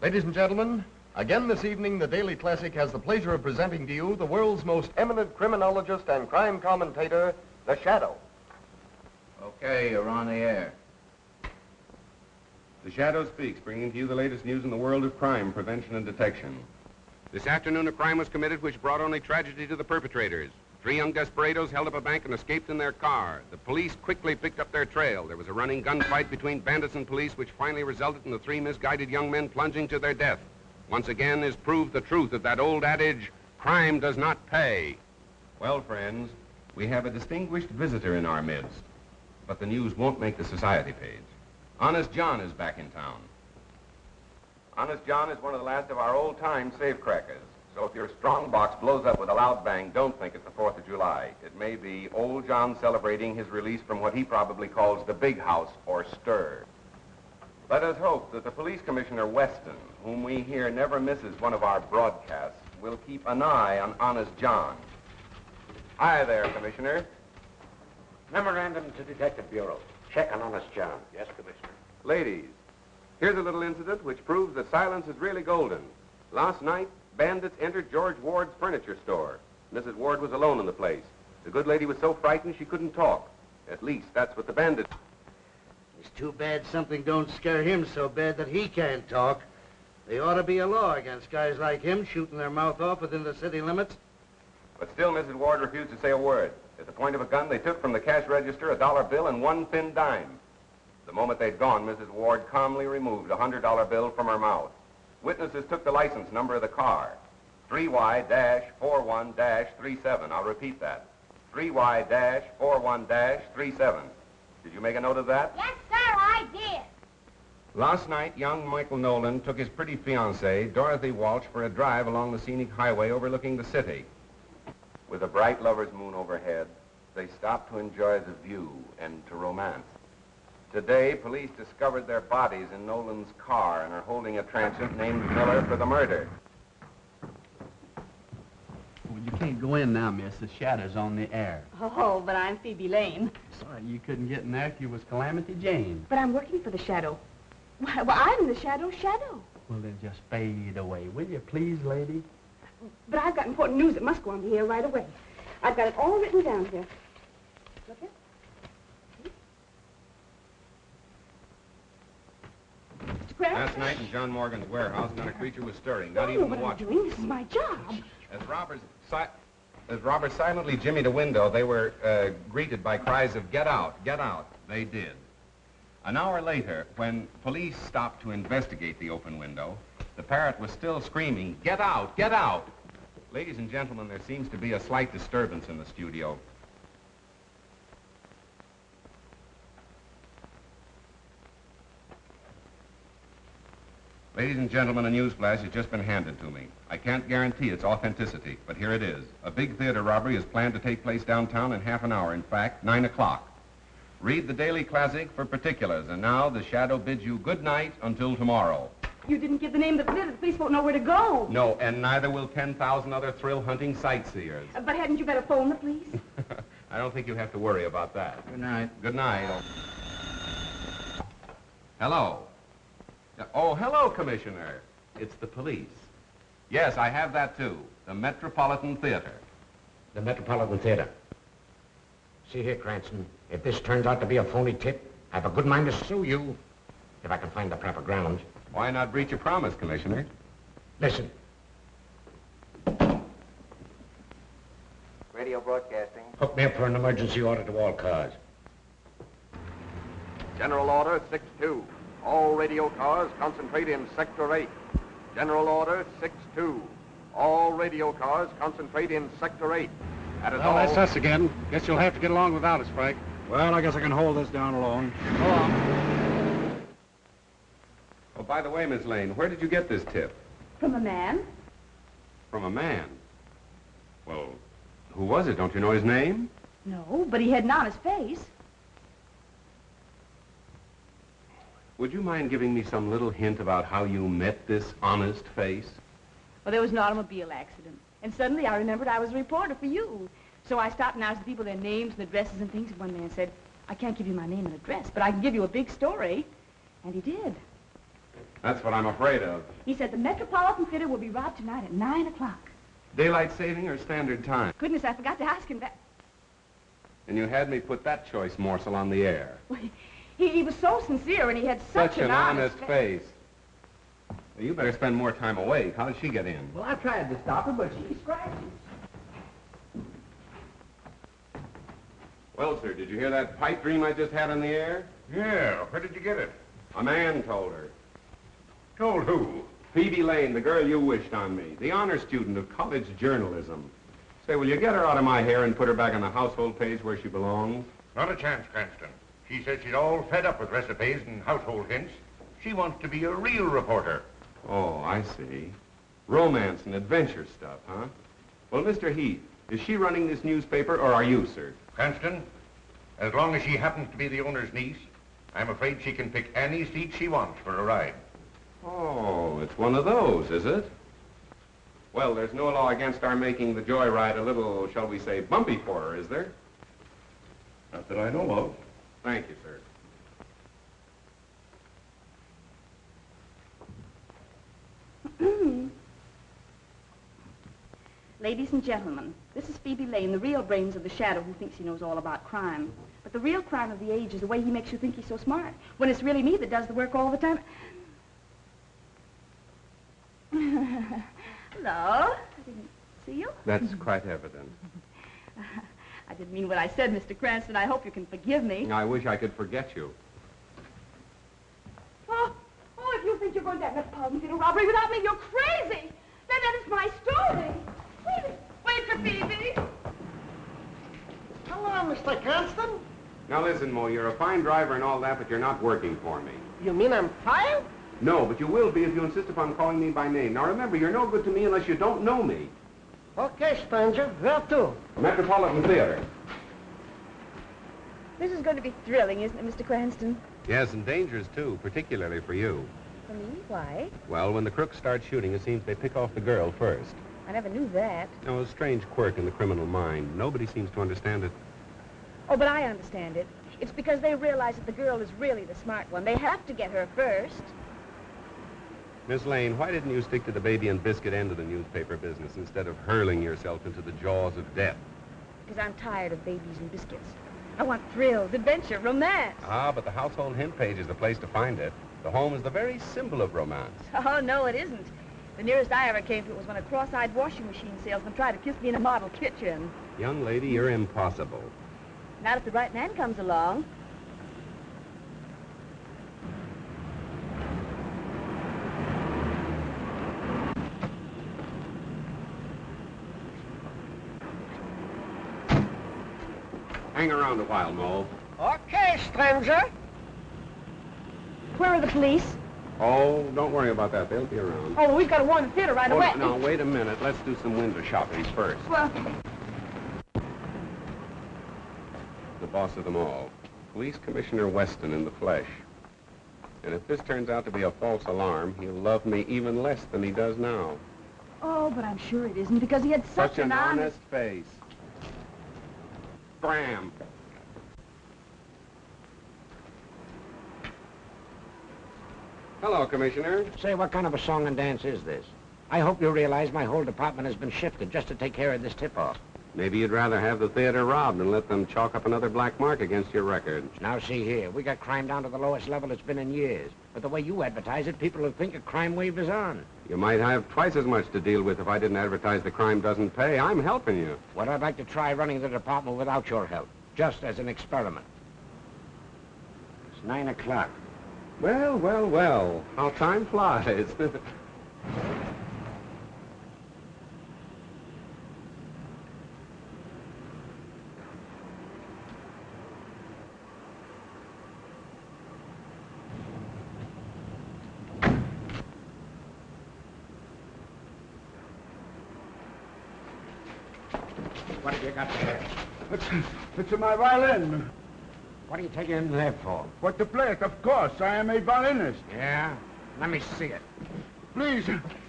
Ladies and gentlemen, again this evening, the Daily Classic has the pleasure of presenting to you the world's most eminent criminologist and crime commentator, The Shadow. Okay, you're on the air. The Shadow speaks, bringing to you the latest news in the world of crime, prevention, and detection. This afternoon, a crime was committed which brought only tragedy to the perpetrators. 3 young desperados held up a bank and escaped in their car. The police quickly picked up their trail. There was a running gunfight between bandits and police, which finally resulted in the 3 misguided young men plunging to their death. Once again is proved the truth of that old adage, crime does not pay. Well, friends, we have a distinguished visitor in our midst, but the news won't make the society page. Honest John is back in town. Honest John is one of the last of our old-time safecrackers. So if your strong box blows up with a loud bang, don't think it's the 4th of July. It may be old John celebrating his release from what he probably calls the big house or stir. Let us hope that the police commissioner Weston, whom we hear never misses one of our broadcasts, will keep an eye on Honest John. Hi there, Commissioner. Memorandum to Detective Bureau. Check on Honest John. Yes, Commissioner. Ladies, here's a little incident which proves that silence is really golden. Last night, bandits entered George Ward's furniture store. Mrs. Ward was alone in the place. The good lady was so frightened she couldn't talk. At least that's what the bandits... It's too bad something don't scare him so bad that he can't talk. There ought to be a law against guys like him shooting their mouth off within the city limits. But still, Mrs. Ward refused to say a word. At the point of a gun, they took from the cash register a $1 bill and 1 thin dime. The moment they'd gone, Mrs. Ward calmly removed a $100 bill from her mouth. Witnesses took the license number of the car, 3Y-41-37. I'll repeat that, 3Y-41-37. Did you make a note of that? Yes, sir, I did. Last night, young Michael Nolan took his pretty fiancée, Dorothy Walsh, for a drive along the scenic highway overlooking the city. With a bright lover's moon overhead, they stopped to enjoy the view and to romance. Today, police discovered their bodies in Nolan's car and are holding a transient named Miller for the murder. Well, you can't go in now, miss. The Shadow's on the air. Oh, but I'm Phoebe Lane. Sorry you couldn't get in there if you was Calamity Jane. But I'm working for the Shadow. Well, I'm the Shadow's shadow. Well, then just fade away, will you, please, lady? But I've got important news that must go on the air right away. I've got it all written down here. Look here. Mr. Kraft? Last night in John Morgan's warehouse, not a creature was stirring, not I even know the what I'm watchman. doing. This is my job. As Robert silently jimmied a window, they were greeted by cries of, "Get out, get out." They did. An hour later, when police stopped to investigate the open window, the parrot was still screaming, "Get out, get out." Ladies and gentlemen, there seems to be a slight disturbance in the studio. Ladies and gentlemen, a newsflash has just been handed to me. I can't guarantee its authenticity, but here it is. A big theater robbery is planned to take place downtown in half an hour. In fact, 9 o'clock. Read the Daily Classic for particulars. And now, the Shadow bids you good night until tomorrow. You didn't give the name of the theater. The police won't know where to go. No, and neither will 10,000 other thrill-hunting sightseers. But hadn't you better phone the police? I don't think you have to worry about that. Good night. Good night. Hello. Oh, hello, Commissioner. It's the police. Yes, I have that, too. The Metropolitan Theater. The Metropolitan Theater. See here, Cranston, if this turns out to be a phony tip, I have a good mind to sue you, if I can find the proper grounds. Why not breach a promise, Commissioner? Listen. Radio broadcasting. Hook me up for an emergency order to all cars. General Order 6-2. All radio cars concentrate in Sector 8. General Order 6-2. All radio cars concentrate in Sector 8. That is all. Well, that's us again. Guess you'll have to get along without us, Frank. Well, I guess I can hold this down alone. Go on. Oh, by the way, Miss Lane, where did you get this tip? From a man. From a man. Well, who was it? Don't you know his name? No, but he had an honest face. Would you mind giving me some little hint about how you met this honest face? Well, there was an automobile accident. And suddenly I remembered I was a reporter for you. So I stopped and asked the people their names and addresses and things. And one man said, I can't give you my name and address, but I can give you a big story. And he did. That's what I'm afraid of. He said the Metropolitan Theater will be robbed tonight at 9 o'clock. Daylight saving or standard time? Goodness, I forgot to ask him that. And you had me put that choice morsel on the air. He was so sincere, and he had such an honest face. Well, you better spend more time awake. How did she get in? Well, I tried to stop her, but she scratches. Well, sir, did you hear that pipe dream I just had on the air? Yeah, where did you get it? A man told her. Told who? Phoebe Lane, the girl you wished on me, the honor student of college journalism. Say, will you get her out of my hair and put her back on the household page where she belongs? Not a chance, Cranston. She said she's all fed up with recipes and household hints. She wants to be a real reporter. Oh, I see. Romance and adventure stuff, huh? Well, Mr. Heath, is she running this newspaper, or are you, sir? Cranston, as long as she happens to be the owner's niece, I'm afraid she can pick any seat she wants for a ride. Oh, it's one of those, is it? Well, there's no law against our making the joyride a little, shall we say, bumpy for her, is there? Not that I know of. Thank you, sir. Ladies and gentlemen, this is Phoebe Lane, the real brains of the shadow who thinks he knows all about crime. But the real crime of the age is the way he makes you think he's so smart, when it's really me that does the work all the time. Hello. I didn't see you. That's quite evident. I didn't mean what I said, Mr. Cranston. I hope you can forgive me. I wish I could forget you. Oh, if you think you're going to have Metropolitan Theater robbery without me, you're crazy. That is my story. Wait for Phoebe. Hello, Mr. Cranston. Now listen, Mo, you're a fine driver and all that, but you're not working for me. You mean I'm fired? No, but you will be if you insist upon calling me by name. Now remember, you're no good to me unless you don't know me. Okay, stranger. Where to? Metropolitan Theater. This is going to be thrilling, isn't it, Mr. Cranston? Yes, and dangerous, too, particularly for you. For me? Why? Well, when the crooks start shooting, it seems they pick off the girl first. I never knew that. Now, a strange quirk in the criminal mind. Nobody seems to understand it. Oh, but I understand it. It's because they realize that the girl is really the smart one. They have to get her first. Miss Lane, why didn't you stick to the baby and biscuit end of the newspaper business instead of hurling yourself into the jaws of death? Because I'm tired of babies and biscuits. I want thrills, adventure, romance. Ah, but the household hint page is the place to find it. The home is the very symbol of romance. Oh, no, it isn't. The nearest I ever came to it was when a cross-eyed washing machine salesman tried to kiss me in a model kitchen. Young lady, you're impossible. Not if the right man comes along. Hang around a while, Mo. Okay, stranger. Where are the police? Oh, don't worry about that. They'll be around. Oh, we've got to warn the theater right away. No, wait a minute. Let's do some window shopping first. Well, The boss of them all. Police Commissioner Weston in the flesh. And if this turns out to be a false alarm, he'll love me even less than he does now. oh, but I'm sure it isn't because he had such an honest face. Bram. Hello, Commissioner. Say, what kind of a song and dance is this? I hope you realize my whole department has been shifted just to take care of this tip-off. Maybe you'd rather have the theater robbed and let them chalk up another black mark against your record. Now, see here, we got crime down to the lowest level it's been in years. But the way you advertise it, people will think a crime wave is on. You might have twice as much to deal with if I didn't advertise the crime doesn't pay. I'm helping you. Well, I'd like to try running the department without your help, just as an experiment. It's 9 o'clock. Well, well, well. How time flies. What have you got there? It's my violin. What are you taking it in there for? For to play it, of course. I am a violinist. Yeah? Let me see it. Please,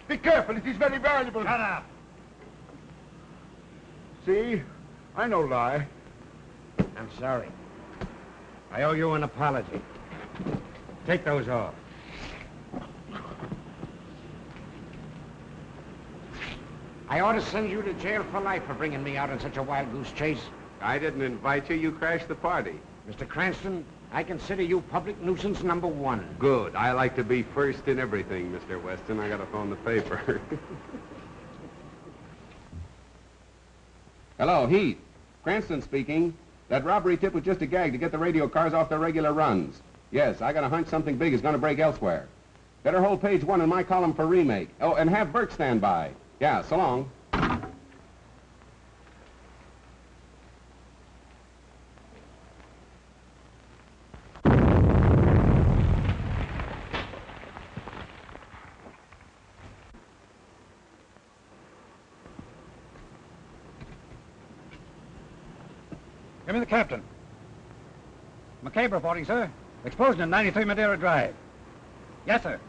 be careful. It is very valuable. Shut up. See? I no lie. I'm sorry. I owe you an apology. Take those off. I ought to send you to jail for life for bringing me out on such a wild goose chase. I didn't invite you. You crashed the party. Mr. Cranston, I consider you public nuisance number 1. Good. I like to be first in everything, Mr. Weston. I gotta phone the paper. Hello, Heath. Cranston speaking. That robbery tip was just a gag to get the radio cars off their regular runs. Yes, I got a hunch something big is gonna break elsewhere. Better hold page 1 in my column for remake. Oh, and have Burke stand by. Yeah, so long. Give me the captain. McCabe reporting, sir. Explosion in 93 Madeira Drive. Yes, sir.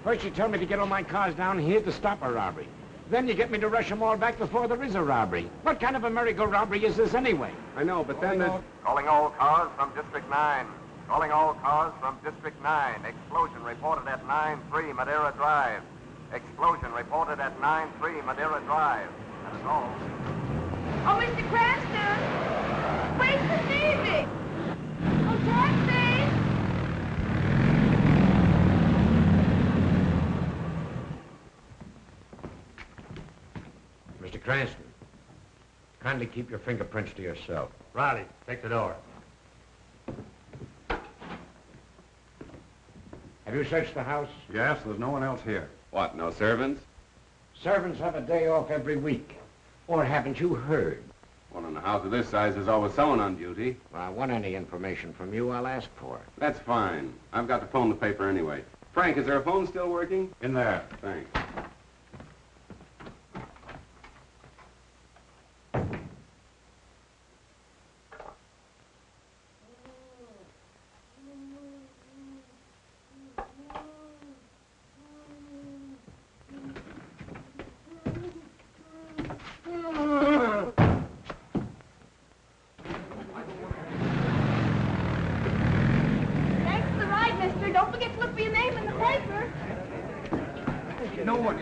First you tell me to get all my cars down here to stop a robbery. Then you get me to rush them all back before there is a robbery. What kind of a merry-go-robbery is this anyway? I know, but then there's... Calling all cars from District 9. Calling all cars from District 9. Explosion reported at 9-3 Madeira Drive. Explosion reported at 9-3 Madeira Drive. That is all. Oh, Mr. Cranston! Wait for Stevie! Oh, taxi! Mr. Cranston, kindly keep your fingerprints to yourself. Riley, take the door. Have you searched the house? Yes, there's no one else here. What, no servants? Servants have a day off every week. Or haven't you heard? Well, in a house of this size, there's always someone on duty. Well, I want any information from you, I'll ask for it. That's fine. I've got to phone the paper anyway. Frank, is there a phone still working? In there. Thanks. Thanks for the ride, mister. Don't forget to look for your name in the paper. No one.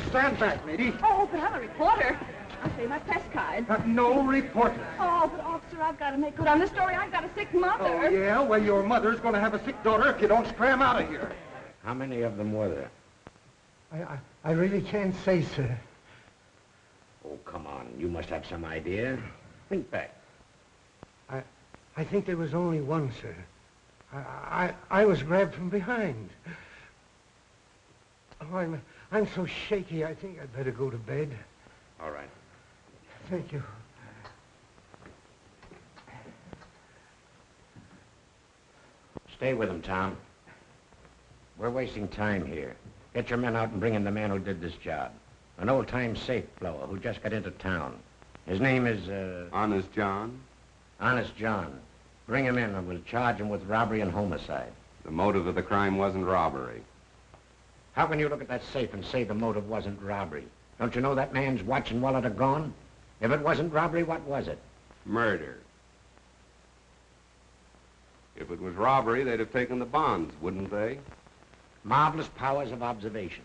Stand back, lady. Oh, but I'm a reporter. I'll show you my press card. No reporter. Oh, but officer, I've got to make good on this story. I've got a sick mother. Oh, yeah? Well, your mother's going to have a sick daughter if you don't scram out of here. How many of them were there? I really can't say, sir. Oh, come on. You must have some idea. Think back. I think there was only one, sir. I was grabbed from behind. Oh, I'm so shaky, I think I'd better go to bed. All right. Thank you. Stay with him, Tom. We're wasting time here. Get your men out and bring in the man who did this job. An old-time safe blower who just got into town. His name is, Honest John? Honest John. Bring him in and we'll charge him with robbery and homicide. The motive of the crime wasn't robbery. How can you look at that safe and say the motive wasn't robbery? Don't you know that man's watch and wallet are gone? If it wasn't robbery, what was it? Murder. If it was robbery, they'd have taken the bonds, wouldn't they? Marvelous powers of observation.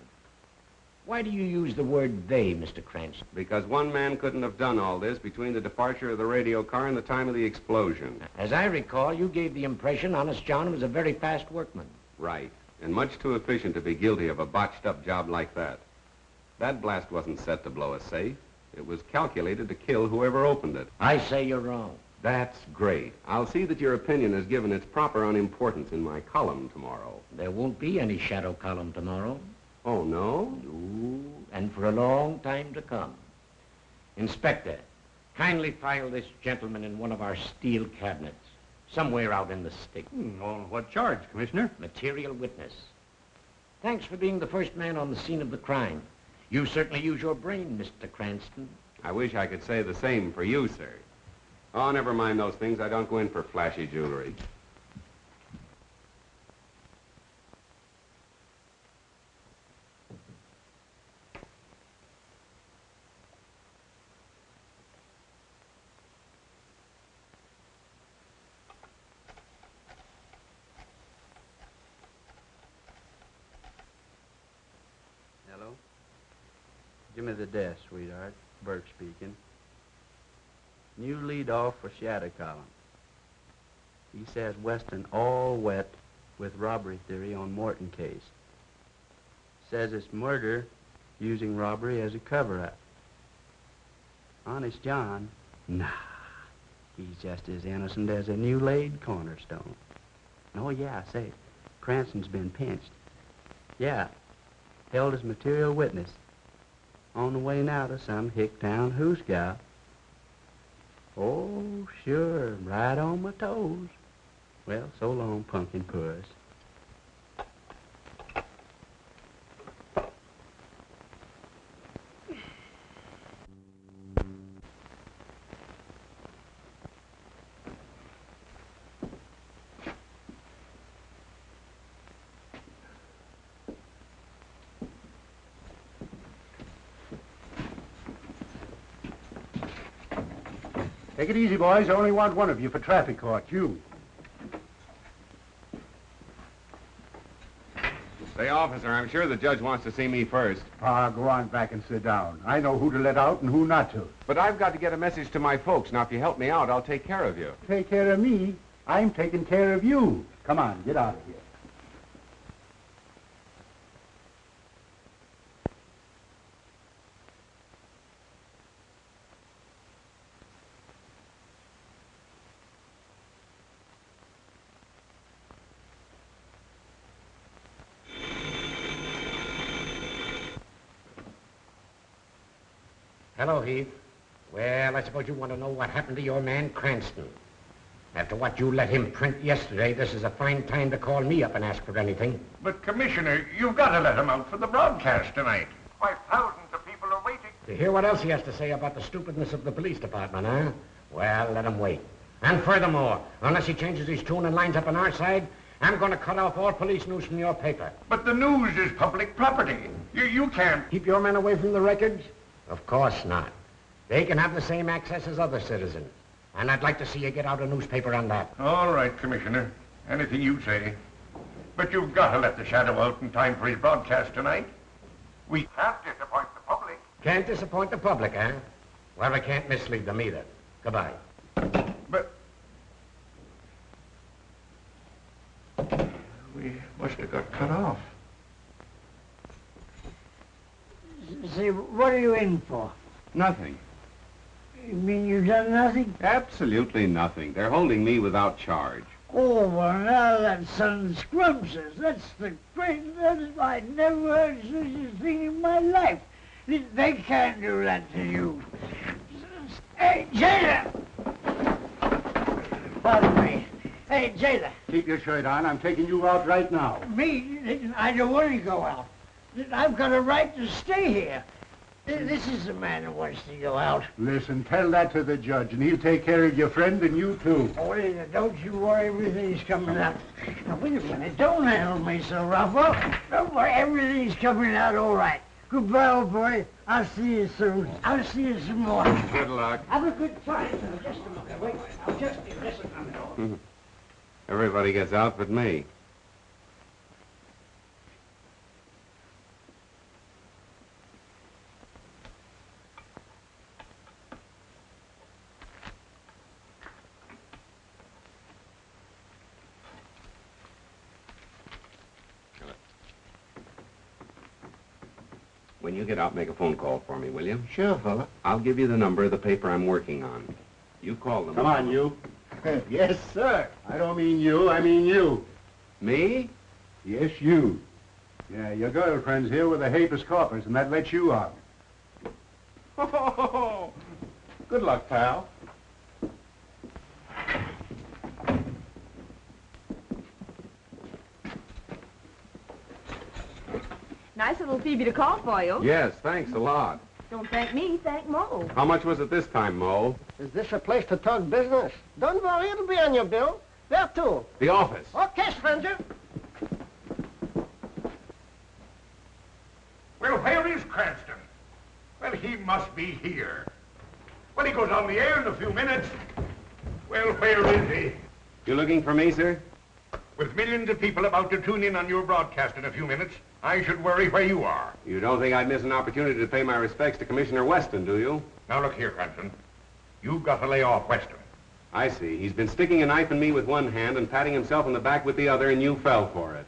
Why do you use the word they, Mr. Cranston? Because one man couldn't have done all this between the departure of the radio car and the time of the explosion. As I recall, you gave the impression Honest John was a very fast workman. Right. And much too efficient to be guilty of a botched-up job like that. That blast wasn't set to blow a safe. It was calculated to kill whoever opened it. I say you're wrong. That's great. I'll see that your opinion is given its proper unimportance in my column tomorrow. There won't be any shadow column tomorrow. Oh, no? No, and for a long time to come. Inspector, kindly file this gentleman in one of our steel cabinets, somewhere out in the stick. On what charge, Commissioner? Material witness. Thanks for being the first man on the scene of the crime. You certainly use your brain, Mr. Cranston. I wish I could say the same for you, sir. Oh, never mind those things. I don't go in for flashy jewelry. me the desk, sweetheart. Burke speaking. New lead off for Shadow Column. He says Weston all wet with robbery theory on Morton case. Says it's murder using robbery as a cover-up. Honest John, nah. He's just as innocent as a new laid cornerstone. Oh, yeah, I say, Cranston's been pinched. Yeah, held as material witness. On the way now to some hick-town hoosgow. Oh, sure, right on my toes. Well, so long, pumpkin puss. Take it easy, boys. I only want one of you for traffic court. You. Say, officer, I'm sure the judge wants to see me first. Ah, go on back and sit down. I know who to let out and who not to. But I've got to get a message to my folks. Now, if you help me out, I'll take care of you. Take care of me? I'm taking care of you. Come on, get out of here. Hello, Heath. Well, I suppose you want to know what happened to your man, Cranston. After what you let him print yesterday, this is a fine time to call me up and ask for anything. But, Commissioner, you've got to let him out for the broadcast tonight. Why, thousands of people are waiting. To hear what else he has to say about the stupidness of the police department, huh? Well, let him wait. And furthermore, unless he changes his tune and lines up on our side, I'm going to cut off all police news from your paper. But the news is public property. You can't... Keep your men away from the records? Of course not. They can have the same access as other citizens. And I'd like to see you get out a newspaper on that. All right, Commissioner. Anything you say. But you've got to let the Shadow out in time for his broadcast tonight. We can't disappoint the public. Can't disappoint the public, huh? Well, we can't mislead them either. Goodbye. But... we must have got cut off. Say, what are you in for? Nothing. You mean you've done nothing? Absolutely nothing. They're holding me without charge. Oh, well, now that's unscrumptious. That's the greatest... I never heard such a thing in my life. They can't do that to you. Hey, jailer! Pardon me. Hey, jailer. Keep your shirt on. I'm taking you out right now. Me? I don't want to go out. I've got a right to stay here. This is the man who wants to go out. Listen, tell that to the judge, and he'll take care of your friend and you, too. Oh, don't you worry. Everything's coming out. Now, wait a minute. Don't handle me so rough. Oh, don't worry. Everything's coming out all right. Goodbye, old boy. I'll see you soon. I'll see you some more. Good luck. Have a good time. Now, just a minute. Wait. I'll just be listening. Everybody gets out but me. When you get out, make a phone call for me, will you? Sure, fella. I'll give you the number of the paper I'm working on. You call them. Come on, you. Yes, sir. I don't mean you, I mean you. Me? Yes, you. Yeah, your girlfriend's here with a habeas corpus, and that lets you out. Oh, good luck, pal. Nice little Phoebe to call for you. Yes, thanks a lot. Don't thank me, thank Mo. How much was it this time, Mo? Is this a place to talk business? Don't worry, it'll be on your bill. Where to? The office. Okay, stranger. Well, where is Cranston? Well, he must be here. Well, he goes on the air in a few minutes. Well, where is he? You looking for me, sir? With millions of people about to tune in on your broadcast in a few minutes, I should worry where you are. You don't think I'd miss an opportunity to pay my respects to Commissioner Weston, do you? Now look here, Cranston. You've got to lay off Weston. I see. He's been sticking a knife in me with one hand and patting himself on the back with the other, and you fell for it.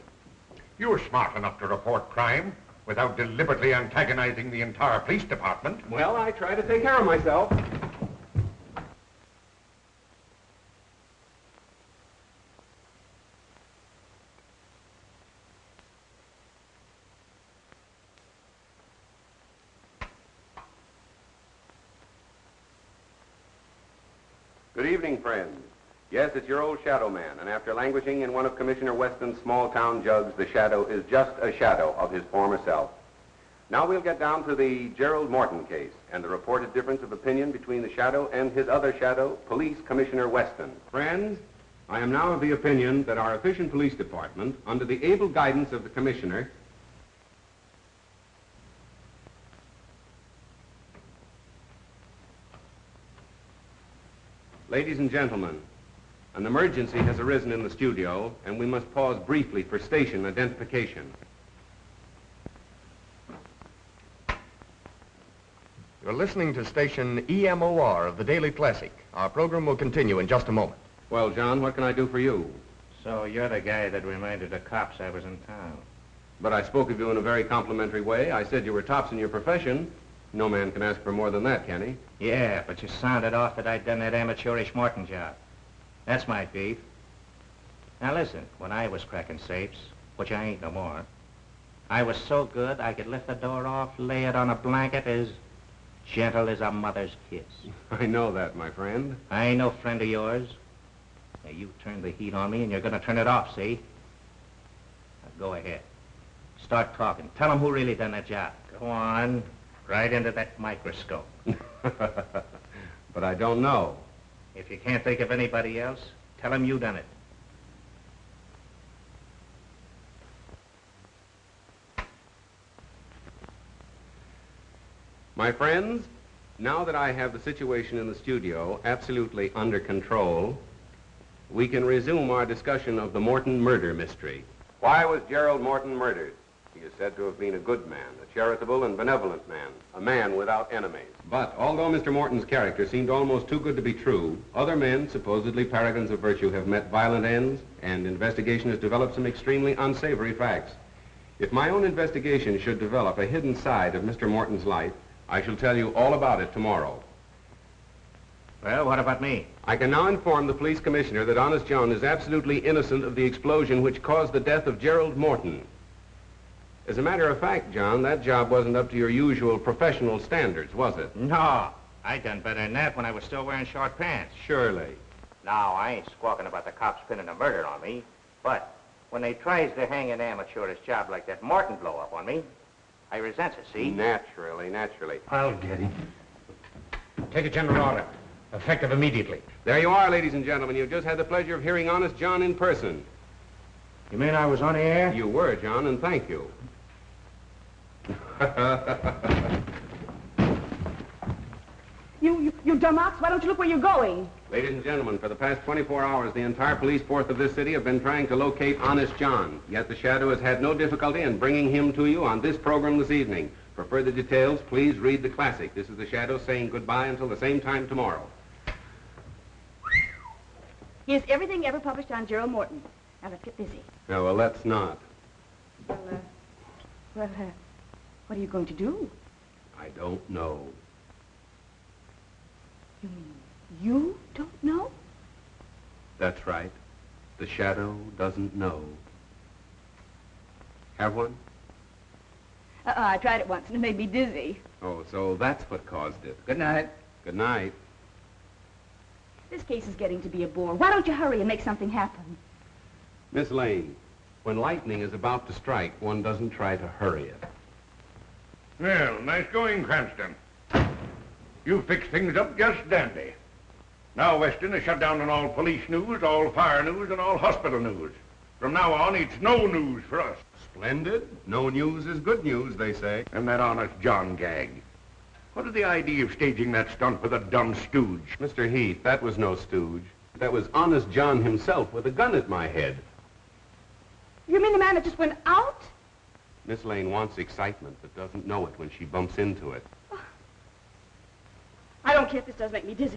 You're smart enough to report crime without deliberately antagonizing the entire police department. Well, I try to take care of myself. Good evening, friends. Yes, it's your old Shadow Man, and after languishing in one of Commissioner Weston's small-town jugs, the Shadow is just a shadow of his former self. Now we'll get down to the Gerald Morton case and the reported difference of opinion between the Shadow and his other Shadow, Police Commissioner Weston. Friends, I am now of the opinion that our efficient police department, under the able guidance of the Commissioner, Ladies and gentlemen, an emergency has arisen in the studio, and we must pause briefly for station identification. You're listening to station EMOR of the Daily Classic. Our program will continue in just a moment. Well, John, what can I do for you? So you're the guy that reminded the cops I was in town. But I spoke of you in a very complimentary way. I said you were tops in your profession. No man can ask for more than that, can he? Yeah, but you sounded off that I'd done that amateurish Morton job. That's my beef. Now listen, when I was cracking safes, which I ain't no more, I was so good I could lift the door off, lay it on a blanket as gentle as a mother's kiss. I know that, my friend. I ain't no friend of yours. Now, you turned the heat on me, and you're gonna turn it off, see? Now, go ahead. Start talking. Tell them who really done that job. Go on. Right into that microscope. But I don't know. If you can't think of anybody else, tell them you done it. My friends, now that I have the situation in the studio absolutely under control, we can resume our discussion of the Morton murder mystery. Why was Gerald Morton murdered? He is said to have been a good man, a charitable and benevolent man, a man without enemies. But although Mr. Morton's character seemed almost too good to be true, other men, supposedly paragons of virtue, have met violent ends, and investigation has developed some extremely unsavory facts. If my own investigation should develop a hidden side of Mr. Morton's life, I shall tell you all about it tomorrow. Well, what about me? I can now inform the police commissioner that Honest John is absolutely innocent of the explosion which caused the death of Gerald Morton. As a matter of fact, John, that job wasn't up to your usual professional standards, was it? No. I done better than that when I was still wearing short pants. Surely. Now, I ain't squawking about the cops pinning a murder on me, but when they tries to hang an amateurish job like that Morton blow up on me, I resents it, see? Naturally. I'll get him. Take a general order. Effective immediately. There you are, ladies and gentlemen. You've just had the pleasure of hearing Honest John in person. You mean I was on the air? You were, John, and thank you. You dumb ox, why don't you look where you're going? Ladies and gentlemen, for the past 24 hours, the entire police force of this city have been trying to locate Honest John. Yet the Shadow has had no difficulty in bringing him to you on this program this evening. For further details, please read the classic. This is the Shadow saying goodbye until the same time tomorrow. Here's everything ever published on Gerald Morton. Now let's get busy. No, well, let's not. What are you going to do? I don't know. You mean you don't know? That's right. The Shadow doesn't know. Have one? I tried it once and it made me dizzy. Oh, so that's what caused it. Good night. Good night. This case is getting to be a bore. Why don't you hurry and make something happen? Miss Lane, when lightning is about to strike, one doesn't try to hurry it. Well, nice going, Cranston. You fixed things up just dandy. Now Weston is shut down on all police news, all fire news, and all hospital news. From now on, it's no news for us. Splendid. No news is good news, they say. And that Honest John gag. What is the idea of staging that stunt with a dumb stooge? Mr. Heath, that was no stooge. That was Honest John himself with a gun at my head. You mean the man that just went out? Miss Lane wants excitement, but doesn't know it when she bumps into it. I don't care if this does make me dizzy.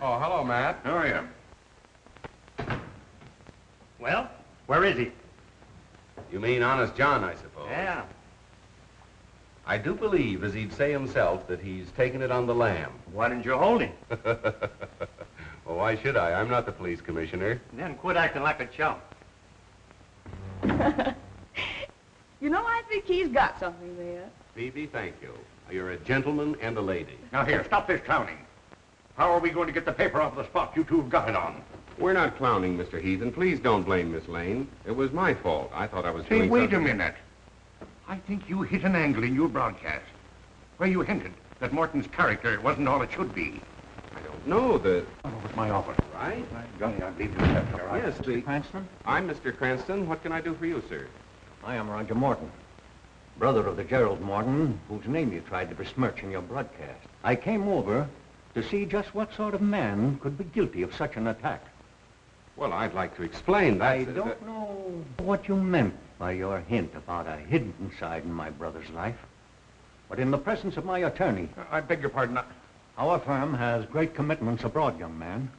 Oh, hello, Matt. How are you? Well, where is he? You mean Honest John, I suppose? Yeah. I do believe, as he'd say himself, that he's taken it on the lam. Why didn't you hold him? Well, why should I? I'm not the police commissioner. Then quit acting like a chump. You know, I think he's got something there. Phoebe, thank you. You're a gentleman and a lady. Now here, stop this clowning. How are we going to get the paper off the spot you two have got it on? We're not clowning, Mr. Heath, and please don't blame Miss Lane. It was my fault. I thought I was Say, doing wait something. a minute. I think you hit an angle in your broadcast where you hinted that Morton's character wasn't all it should be. I don't know that... Oh, it's my office. Right? Johnny, I believe you have it, all right? Yes, Mr. Cranston? I'm Mr. Cranston. What can I do for you, sir? I am Roger Morton, brother of the Gerald Morton, whose name you tried to besmirch in your broadcast. I came over to see just what sort of man could be guilty of such an attack. Well, I'd like to explain that. I don't know what you meant by your hint about a hidden side in my brother's life. But in the presence of my attorney... I beg your pardon. Our firm has great commitments abroad, young man.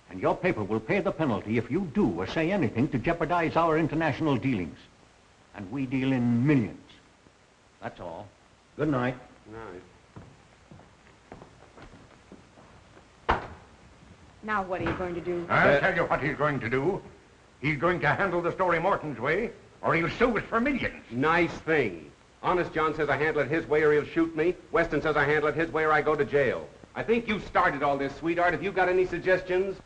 And your paper will pay the penalty if you do or say anything to jeopardize our international dealings. And we deal in millions. That's all. Good night. Nice. Now what are you going to do? I'll tell you what he's going to do. He's going to handle the story Morton's way, or he'll sue us for millions. Nice thing. Honest John says I handle it his way or he'll shoot me. Weston says I handle it his way or I go to jail. I think you started all this, sweetheart. Have you got any suggestions?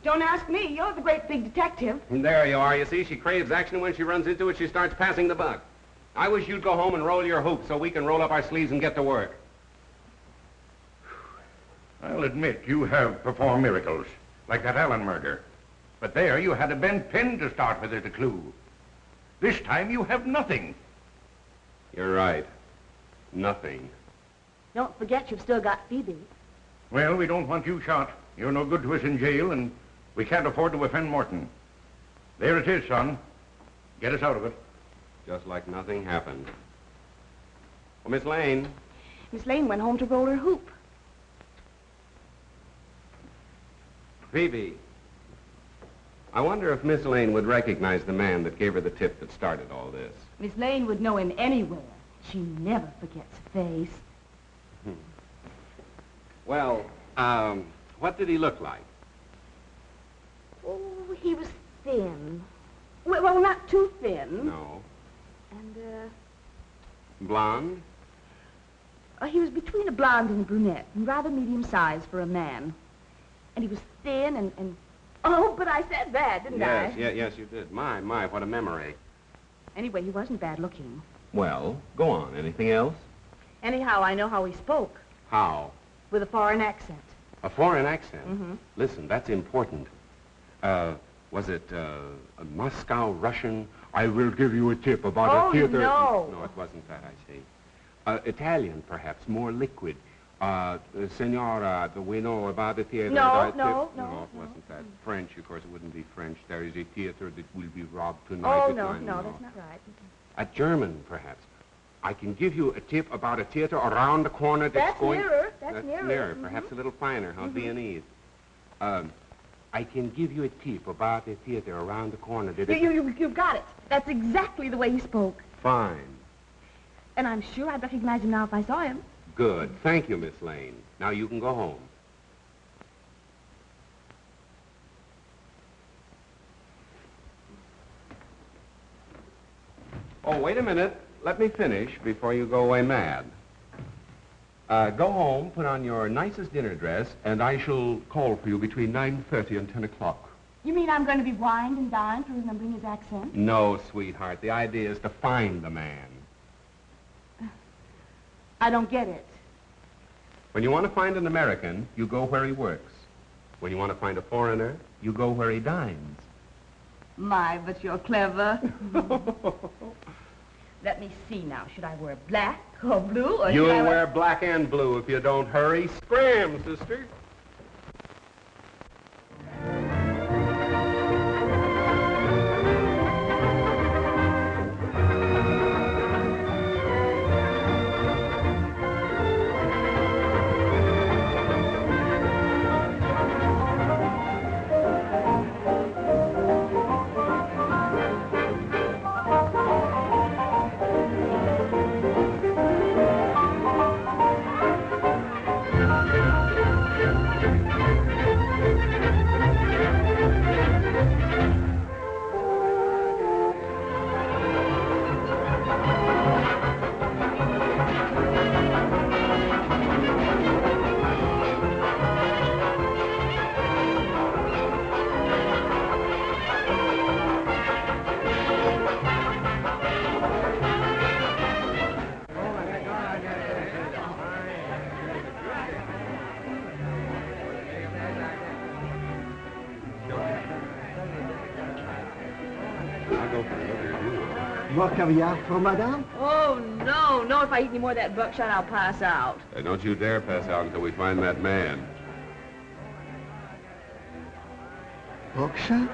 Don't ask me. You're the great big detective. And there you are. You see, she craves action, and when she runs into it, she starts passing the buck. I wish you'd go home and roll your hoops so we can roll up our sleeves and get to work. I'll admit you have performed miracles, like that Allen murder. But there you had a bent pin to start with as a clue. This time you have nothing. You're right. Nothing. Don't forget you've still got Phoebe. Well, we don't want you shot. You're no good to us in jail, and we can't afford to offend Morton. There it is, son. Get us out of it. Just like nothing happened. Well, Miss Lane. Miss Lane went home to roll her hoop. Phoebe. I wonder if Miss Lane would recognize the man that gave her the tip that started all this. Miss Lane would know him anywhere. She never forgets a face. Well, what did he look like? Oh, he was thin. Well, not too thin. No. And, Blonde? he was between a blonde and a brunette, and rather medium-sized for a man. And he was thin and... Oh, but I said that, didn't I? Yes, you did. My, what a memory. Anyway, he wasn't bad-looking. Well, go on. Anything else? Anyhow, I know how he spoke. How? With a foreign accent. A foreign accent? Mm-hmm. Listen, that's important. Was it a Moscow Russian? I will give you a tip about a theater... No. No, it wasn't that, I see. Italian, perhaps, more liquid. Senora, we know about the theater. No, it wasn't that. French, of course, it wouldn't be French. There is a theater that will be robbed tonight. Oh, no, that's not right. German, perhaps. I can give you a tip about a theater around the corner that's going... That's nearer. nearer. Perhaps a little finer, how Viennese. I can give you a tip about a theater around the corner that... You've got it. That's exactly the way he spoke. Fine. And I'm sure I'd recognize him now if I saw him. Good. Thank you, Miss Lane. Now you can go home. Oh, wait a minute. Let me finish before you go away mad. Go home, put on your nicest dinner dress, and I shall call for you between 9:30 and 10 o'clock. You mean I'm going to be wined and dined for remembering his accent? No, sweetheart. The idea is to find the man. I don't get it. When you want to find an American, you go where he works. When you want to find a foreigner, you go where he dines. My, but you're clever. Let me see now. Should I wear black or blue, or You'll should I wear black and blue if you don't hurry. Scram, sister. More caviar for madame? Oh, no. No, if I eat any more of that buckshot, I'll pass out. Don't you dare pass out until we find that man. Buckshot?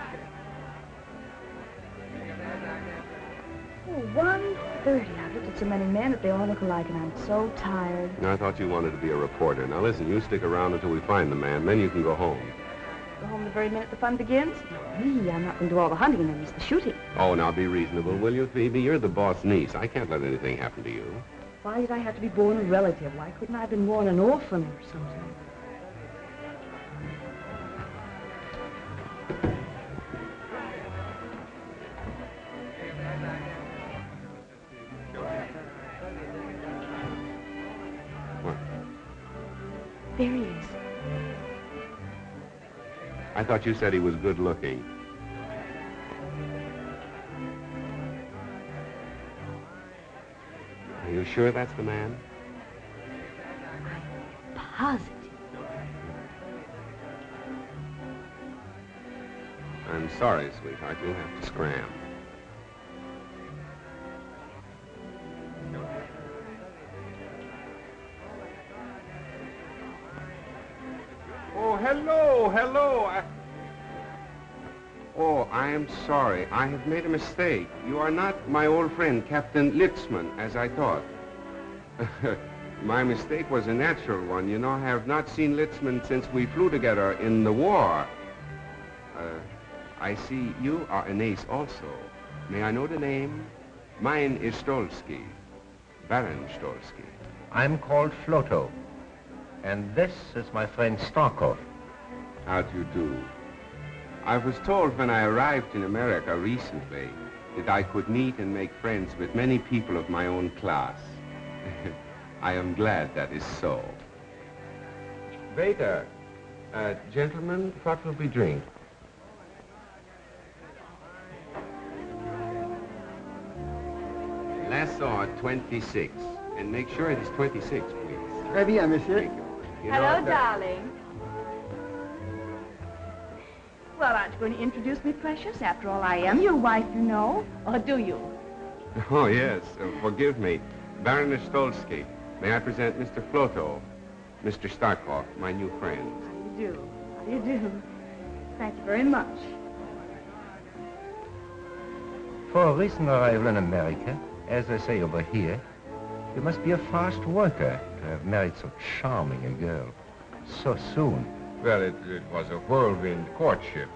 Oh, 1:30. I've looked at so many men that they all look alike, and I'm so tired. I thought you wanted to be a reporter. Now listen, you stick around until we find the man, then you can go home. Go home the very minute the fun begins? Not me. I'm not going to do all the hunting and then miss the shooting. Oh, now be reasonable, will you, Phoebe? You're the boss niece. I can't let anything happen to you. Why did I have to be born a relative? Why couldn't I have been born an orphan or something? What? There he is. I thought you said he was good looking. Are you sure that's the man? Positive. I'm sorry, sweetheart. You'll have to scram. Oh, hello. Oh, I am sorry. I have made a mistake. You are not my old friend, Captain Litzman, as I thought. My mistake was a natural one. You know, I have not seen Litzman since we flew together in the war. I see you are an ace also. May I know the name? Mine is Stolsky, Baron Stolsky. I'm called Floto, and this is my friend Starkov. How do you do? I was told when I arrived in America recently that I could meet and make friends with many people of my own class. I am glad that is so. Waiter, gentlemen, what will we drink? Lasso 26. And make sure it is 26, please. Très bien, monsieur. You Hello, know, darling. Well, aren't you going to introduce me, precious? After all, I am your wife, you know. Or do you? Oh, yes. Forgive me. Baroness Stolsky. May I present Mr. Floto, Mr. Starkov, my new friend. How do you do? How do you do? Thank you very much. For a recent arrival in America, as I say over here, you must be a fast worker to have married so charming a girl so soon. Well, it was a whirlwind courtship.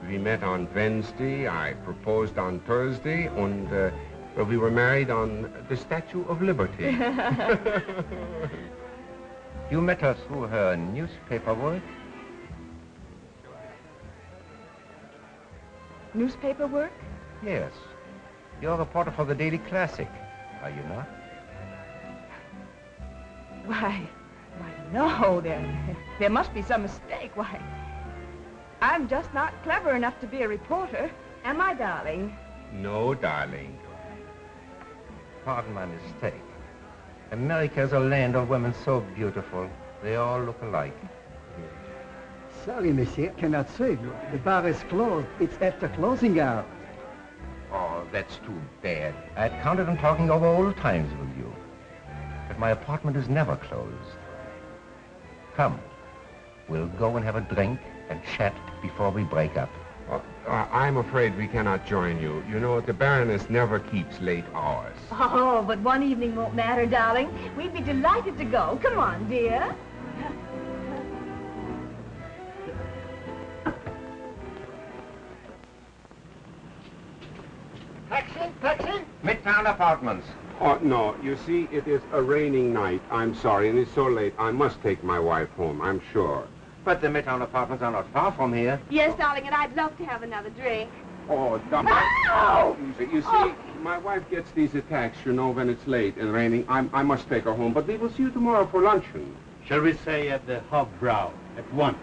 We met on Wednesday, I proposed on Thursday, and well, we were married on the Statue of Liberty. You met her through her newspaper work? Newspaper work? Yes. You're a reporter for the Daily Classic, are you not? Why, no, there must be some mistake. Why, I'm just not clever enough to be a reporter, am I, darling? No, darling. Pardon my mistake. America is a land of women so beautiful. They all look alike. Sorry, monsieur, cannot serve you. The bar is closed. It's after closing hour. Oh, that's too bad. I had counted on talking over old times with you. But my apartment is never closed. Come, we'll go and have a drink and chat before we break up. I'm afraid we cannot join you. You know, the Baroness never keeps late hours. Oh, but one evening won't matter, darling. We'd be delighted to go. Come on, dear. Taxi? Midtown Apartments. Oh, no. You see, it is a raining night. I'm sorry, and it's so late. I must take my wife home, I'm sure. But the Midtown Apartments are not far from here. Yes, darling, and I'd love to have another drink. Oh, darling. No! You see, my wife gets these attacks, you know, when it's late and raining. I must take her home, but we will see you tomorrow for luncheon. Shall we say at the Hofbrau at 1?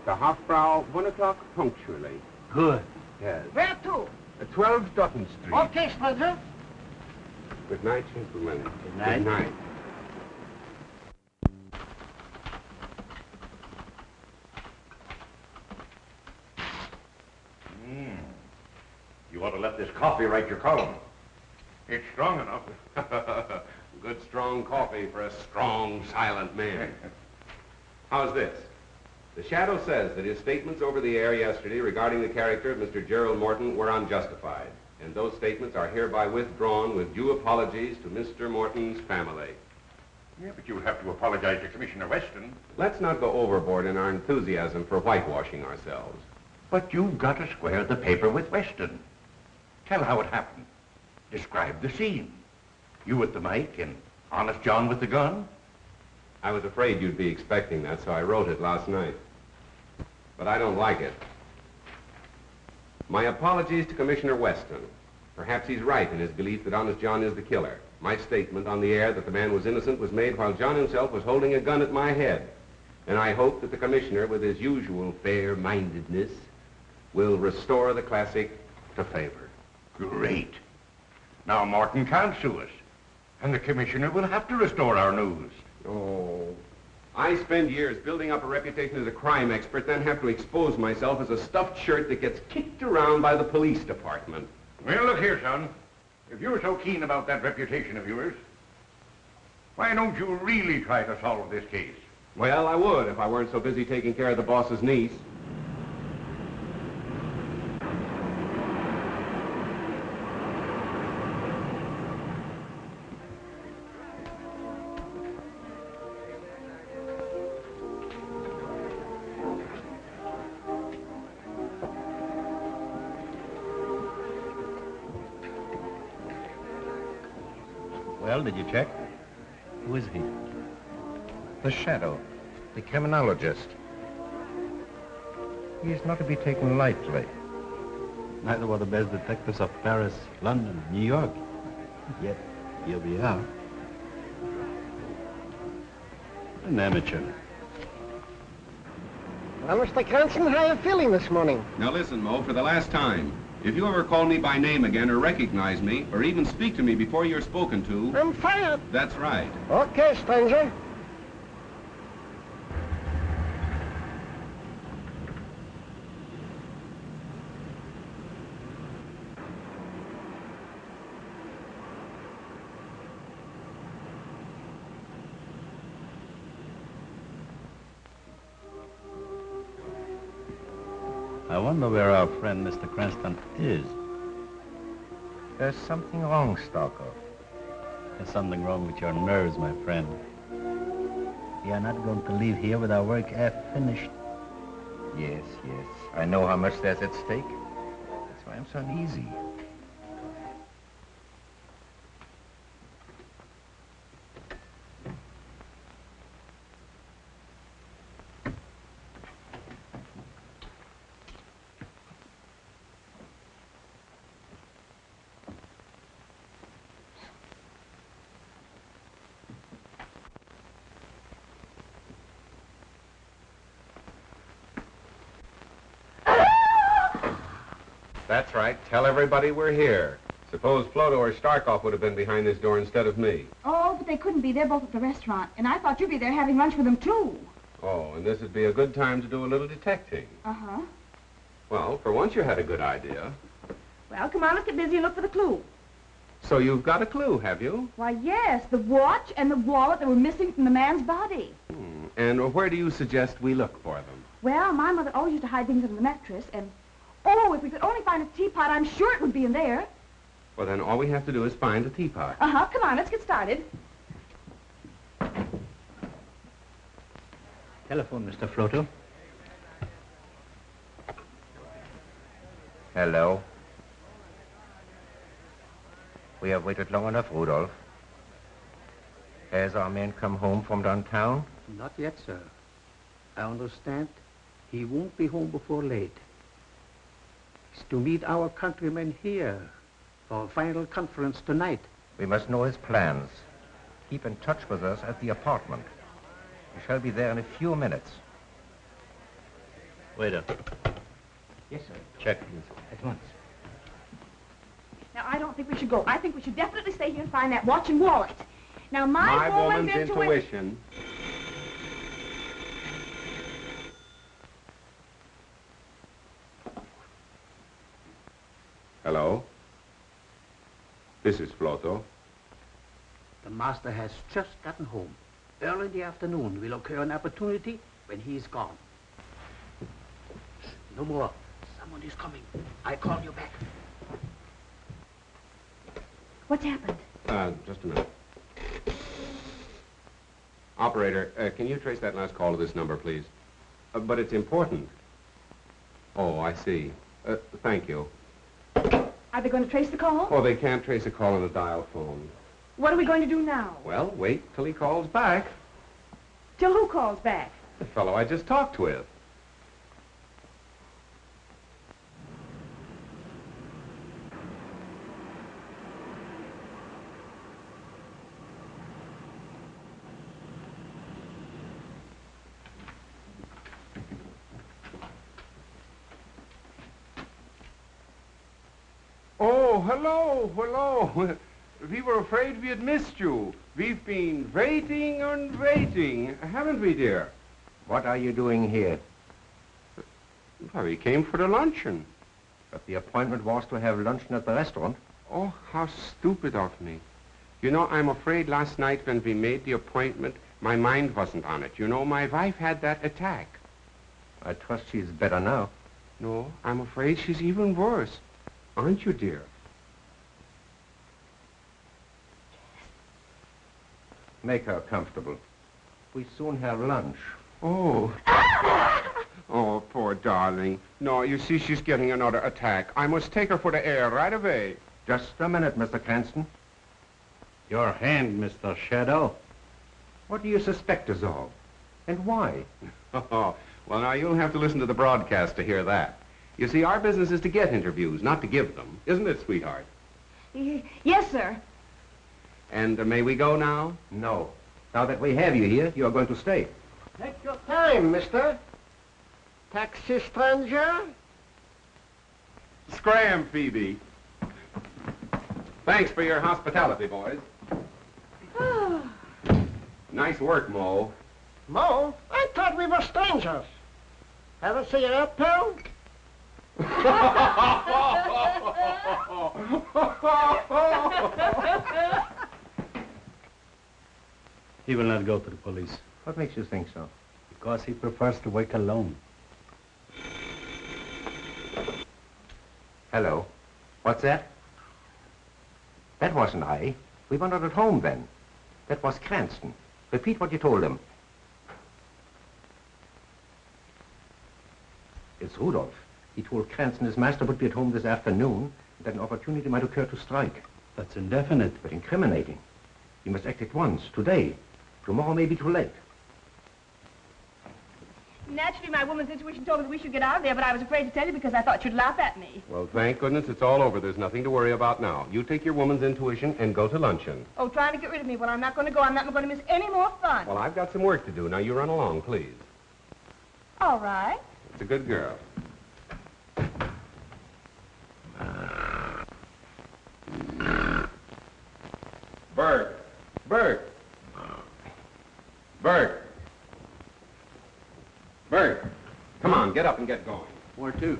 The Hofbrau, 1 o'clock punctually. Good. Yes. Where to? 12 Dutton Street. Okay, Splinter. Good night, gentlemen. Good night. Good night. You ought to let this coffee write your column. It's strong enough. Good strong coffee for a strong, silent man. How's this? The Shadow says that his statements over the air yesterday regarding the character of Mr. Gerald Morton were unjustified, and those statements are hereby withdrawn with due apologies to Mr. Morton's family. Yeah, but you'll have to apologize to Commissioner Weston. Let's not go overboard in our enthusiasm for whitewashing ourselves. But you've got to square the paper with Weston. Tell how it happened. Describe the scene. You at the mic and Honest John with the gun. I was afraid you'd be expecting that, so I wrote it last night. But I don't like it. My apologies to Commissioner Weston. Perhaps he's right in his belief that Honest John is the killer. My statement on the air that the man was innocent was made while John himself was holding a gun at my head. And I hope that the Commissioner, with his usual fair-mindedness, will restore the classic to favor. Great. Now Morton can't sue us. And the Commissioner will have to restore our news. Oh, I spend years building up a reputation as a crime expert, then have to expose myself as a stuffed shirt that gets kicked around by the police department. Well, look here, son. If you're so keen about that reputation of yours, why don't you really try to solve this case? Well, I would if I weren't so busy taking care of the boss's niece. Well, did you check? Who is he? The Shadow, the criminologist. He is not to be taken lightly. Neither were the best detectives of Paris, London, New York. Yet, here we are. An amateur. Well, Mr. Cranston, how are you feeling this morning? Now listen, Mo, for the last time. If you ever call me by name again or recognize me or even speak to me before you're spoken to... I'm fired. That's right. Okay, stranger. I wonder where our friend Mr. Cranston is. There's something wrong, Stalker. There's something wrong with your nerves, my friend. We are not going to leave here with our work half finished. Yes, yes. I know how much there's at stake. That's why I'm so uneasy. That's right. Tell everybody we're here. Suppose Floto or Starkov would have been behind this door instead of me. Oh, but they couldn't be. They're both at the restaurant. And I thought you'd be there having lunch with them, too. Oh, and this would be a good time to do a little detecting. Uh-huh. Well, for once you had a good idea. Well, come on, let's get busy and look for the clue. So you've got a clue, have you? Why, yes, the watch and the wallet that were missing from the man's body. And where do you suggest we look for them? Well, my mother always used to hide things under the mattress, and... Oh, if we could only find a teapot, I'm sure it would be in there. Well, then all we have to do is find a teapot. Uh-huh, come on, let's get started. Telephone, Mr. Floto. Hello. We have waited long enough, Rudolph. Has our man come home from downtown? Not yet, sir. I understand he won't be home before late. He's to meet our countrymen here for a final conference tonight. We must know his plans. Keep in touch with us at the apartment. We shall be there in a few minutes. Waiter. Yes, sir. Check, please. At once. Now, I don't think we should go. I think we should definitely stay here and find that watch and wallet. Now, my woman's intuition. Hello? This is Floto. The master has just gotten home. Early in the afternoon will occur an opportunity when he's gone. No more. Someone is coming. I call you back. What's happened? Just a minute. Operator, can you trace that last call to this number, please? But it's important. Oh, I see. Thank you. Are they going to trace the call? Oh, they can't trace a call on a dial phone. What are we going to do now? Well, wait till he calls back. Till who calls back? The fellow I just talked with. Oh, hello. We were afraid we had missed you. We've been waiting and waiting, haven't we, dear? What are you doing here? Well, we came for the luncheon. But the appointment was to have luncheon at the restaurant. Oh, how stupid of me. You know, I'm afraid last night when we made the appointment, my mind wasn't on it. You know, my wife had that attack. I trust she's better now. No, I'm afraid she's even worse. Aren't you, dear? Make her comfortable. We soon have lunch. Oh. Oh, poor darling. No, you see, she's getting another attack. I must take her for the air right away. Just a minute, Mr. Cranston. Your hand, Mr. Shadow. What do you suspect us of? And why? Oh, well, now you'll have to listen to the broadcast to hear that. You see, our business is to get interviews, not to give them. Isn't it, sweetheart? Yes, sir. And may we go now? No. Now that we have you here, you are going to stay. Take your time, mister. Taxi stranger? Scram, Phoebe. Thanks for your hospitality, boys. Nice work, Mo. Mo? I thought we were strangers. Have a cigarette, pal? He will not go to the police. What makes you think so? Because he prefers to work alone. Hello. What's that? That wasn't I. We were not at home then. That was Cranston. Repeat what you told him. It's Rudolph. He told Cranston his master would be at home this afternoon, and that an opportunity might occur to strike. That's indefinite. But incriminating. He must act at once, today. Tomorrow may be too late. Naturally, my woman's intuition told me that we should get out of there, but I was afraid to tell you because I thought you'd laugh at me. Well, thank goodness it's all over. There's nothing to worry about now. You take your woman's intuition and go to luncheon. Oh, trying to get rid of me. Well, I'm not going to go. I'm not going to miss any more fun. Well, I've got some work to do. Now, you run along, please. All right. It's a good girl. Bert. Bert. Bert. Bert. Come on, get up and get going. Where to?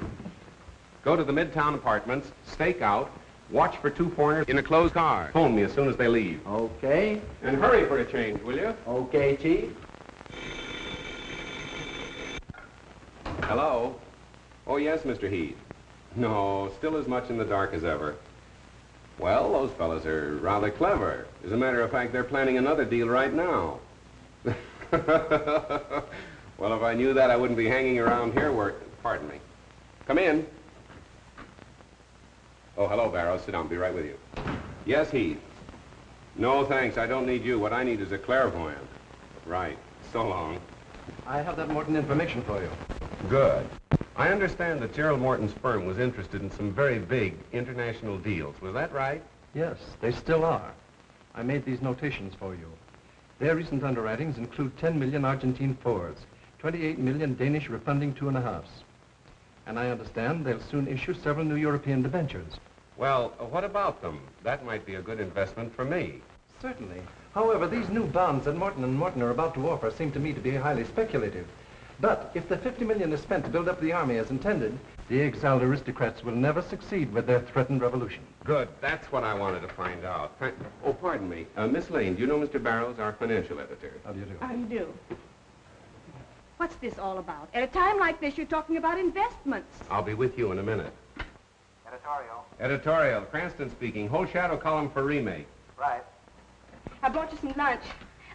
Go to the Midtown Apartments, stake out, watch for two foreigners in a closed car. Phone me as soon as they leave. Okay. And hurry for a change, will you? Okay, Chief. Hello? Oh, yes, Mr. Heath. No, still as much in the dark as ever. Well, those fellas are rather clever. As a matter of fact, they're planning another deal right now. Well, if I knew that, I wouldn't be hanging around here Pardon me. Come in. Oh, hello, Barrows. Sit down. Be right with you. Yes, Heath. No, thanks. I don't need you. What I need is a clairvoyant. Right. So long. I have that Morton information for you. Good. I understand that Gerald Morton's firm was interested in some very big international deals. Was that right? Yes, they still are. I made these notations for you. Their recent underwritings include 10 million Argentine fours, 28 million Danish refunding 2.5s. And I understand they'll soon issue several new European debentures. Well, what about them? That might be a good investment for me. Certainly. However, these new bonds that Morton & Morton are about to offer seem to me to be highly speculative. But if the 50 million is spent to build up the army as intended, the exiled aristocrats will never succeed with their threatened revolution. Good. That's what I wanted to find out. Oh, pardon me. Miss Lane, do you know Mr. Barrows, our financial editor? How do you do? How do you do? What's this all about? At a time like this, you're talking about investments. I'll be with you in a minute. Editorial. Editorial. Cranston speaking. Whole shadow column for remake. Right. I brought you some lunch.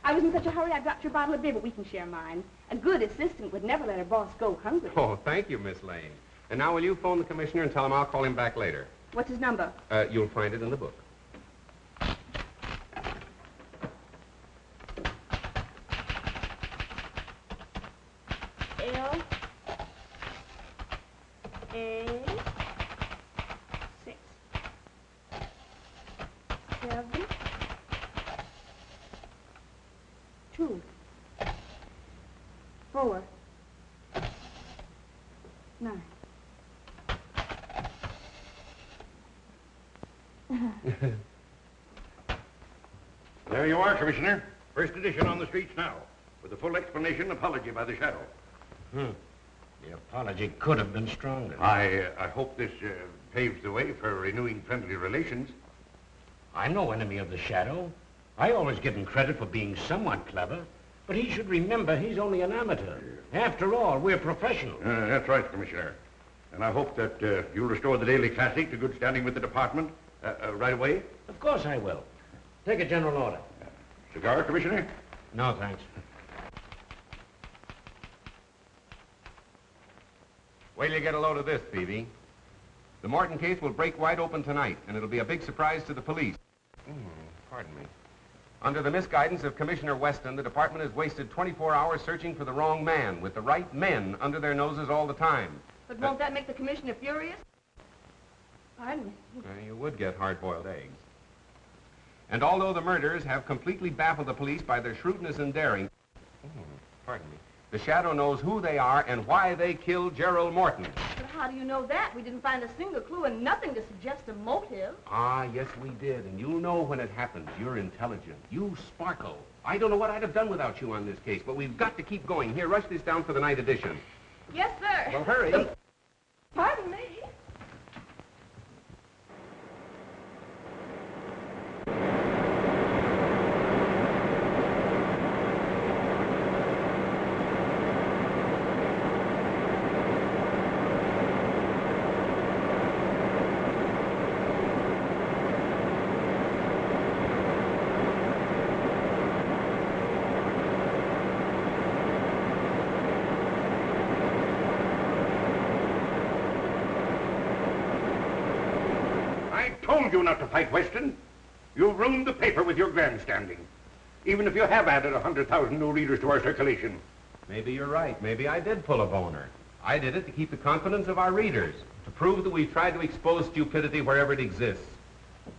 I was in such a hurry, I dropped your bottle of beer, but we can share mine. A good assistant would never let her boss go hungry. Oh, thank you, Miss Lane. And now will you phone the commissioner and tell him I'll call him back later? What's his number? You'll find it in the book. L A 6 7 2 4 9 There you are, Commissioner. First edition on the streets now, with a full explanation apology by the shadow. The apology could have been stronger. I hope this paves the way for renewing friendly relations. I'm no enemy of the shadow. I always give him credit for being somewhat clever, but he should remember he's only an amateur. After all, we're professionals. That's right, Commissioner. And I hope that you'll restore the Daily Classic to good standing with the department right away. Of course I will. Take a general order. Cigar, Commissioner? No, thanks. Wait till you get a load of this, Phoebe. The Morton case will break wide open tonight, and it'll be a big surprise to the police. Pardon me. Under the misguidance of Commissioner Weston, the department has wasted 24 hours searching for the wrong man, with the right men under their noses all the time. But won't that make the commissioner furious? Pardon me. You would get hard-boiled eggs. And although the murderers have completely baffled the police by their shrewdness and daring, pardon me, the shadow knows who they are and why they killed Gerald Morton. But how do you know that? We didn't find a single clue and nothing to suggest a motive. Ah, yes, we did. And you'll know when it happens. You're intelligent. You sparkle. I don't know what I'd have done without you on this case, but we've got to keep going. Here, rush this down for the night edition. Yes, sir. Well, hurry. Pardon me. Told you not to fight Weston. You ruined the paper with your grandstanding. Even if you have added 100,000 new readers to our circulation. Maybe you're right. Maybe I did pull a boner. I did it to keep the confidence of our readers, to prove that we've tried to expose stupidity wherever it exists.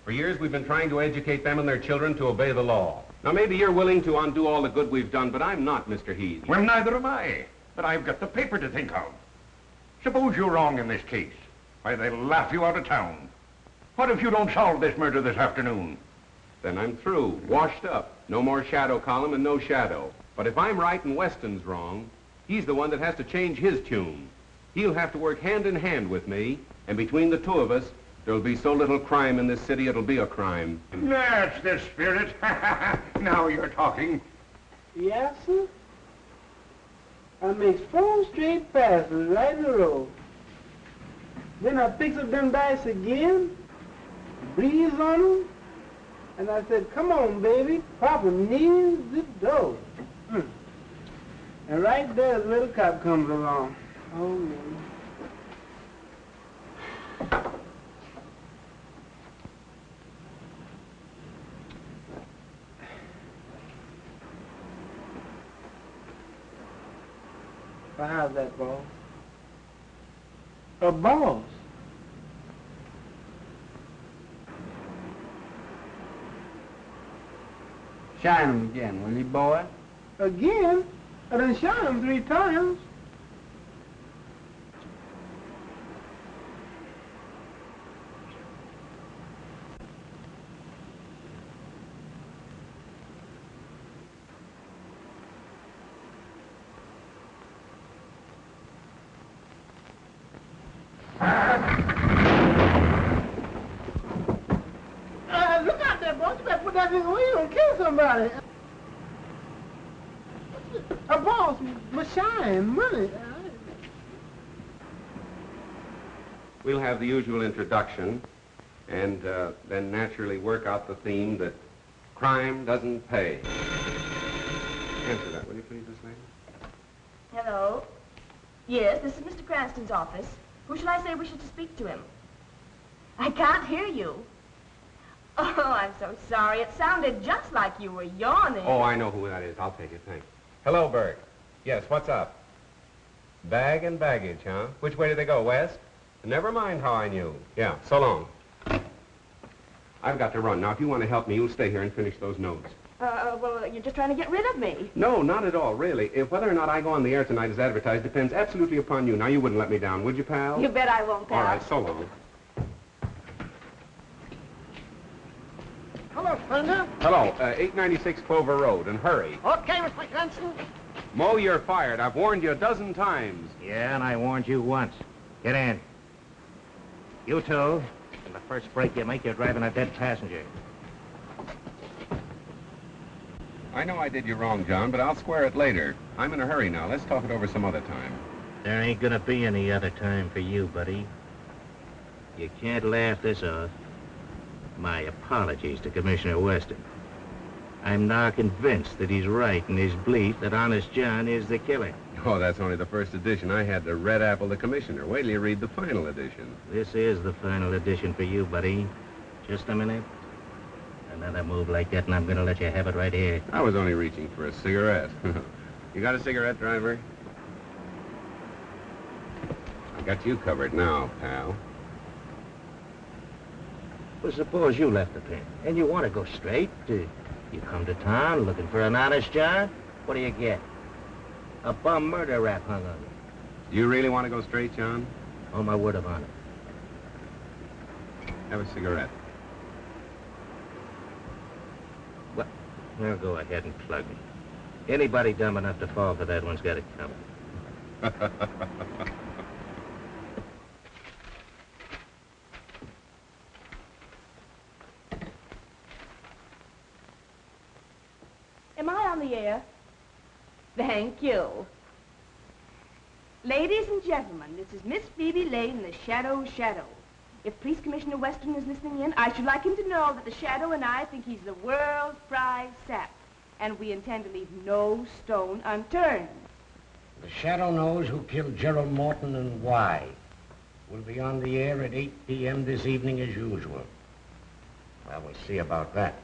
For years, we've been trying to educate them and their children to obey the law. Now, maybe you're willing to undo all the good we've done, but I'm not, Mr. Heath. Well, neither am I. But I've got the paper to think of. Suppose you're wrong in this case. Why, they'll laugh you out of town. What if you don't solve this murder this afternoon? Then I'm through, washed up. No more shadow column and no shadow. But if I'm right and Weston's wrong, he's the one that has to change his tune. He'll have to work hand in hand with me, and between the two of us, there'll be so little crime in this city, it'll be a crime. That's the spirit. Now you're talking. Yes, sir. I makes 4 straight passes right in a row. Then I picks up them dice again, breathes on them, and I said, come on, baby, Papa needs the dough. And right there, the little cop comes along. Oh, man. Well, how's that, boss? A boss? Shine 'em again, will you, boy? Again? I done shot him 3 times. put that in the wheel and kill somebody. A boss must shine money. We'll have the usual introduction, and then naturally work out the theme that crime doesn't pay. Answer that, will you please, Miss Lane? Hello? Yes, this is Mr. Cranston's office. Who shall I say wishes to speak to him? I can't hear you. Oh, I'm so sorry. It sounded just like you were yawning. Oh, I know who that is. I'll take it, thanks. Hello, Burke. Yes, what's up? Bag and baggage, huh? Which way do they go, west? Never mind how I knew. Yeah, so long. I've got to run. Now, if you want to help me, you'll stay here and finish those notes. Well, you're just trying to get rid of me. No, not at all, really. If whether or not I go on the air tonight as advertised depends absolutely upon you. Now, you wouldn't let me down, would you, pal? You bet I won't, pal. All right, so long. Hello, Thunder. Hello, 896 Clover Road, and hurry. Okay, Mr. Cranston. Mo, you're fired. I've warned you a dozen times. Yeah, and I warned you once. Get in. You two, in the first break you make, you're driving a dead passenger. I know I did you wrong, John, but I'll square it later. I'm in a hurry now. Let's talk it over some other time. There ain't gonna be any other time for you, buddy. You can't laugh this off. My apologies to Commissioner Weston. I'm now convinced that he's right in his belief that Honest John is the killer. Oh, that's only the first edition. I had to red apple the commissioner. Wait till you read the final edition. This is the final edition for you, buddy. Just a minute. Another move like that, and I'm gonna let you have it right here. I was only reaching for a cigarette. You got a cigarette, driver? I got you covered now, pal. Well, suppose you left the pen, and you want to go straight. You come to town looking for an honest John. What do you get? A bum murder rap hung on you. Do you really want to go straight, John? On my word of honor. Have a cigarette. Well, now go ahead and plug me. Anybody dumb enough to fall for that one's got it coming. Am I on the air? Thank you. Ladies and gentlemen, this is Miss Phoebe Lane, the Shadow. If Police Commissioner Weston is listening in, I should like him to know that the Shadow and I think he's the world prize sap, and we intend to leave no stone unturned. The Shadow knows who killed Gerald Morton and why. We'll be on the air at 8 p.m. this evening as usual. Well, we'll see about that.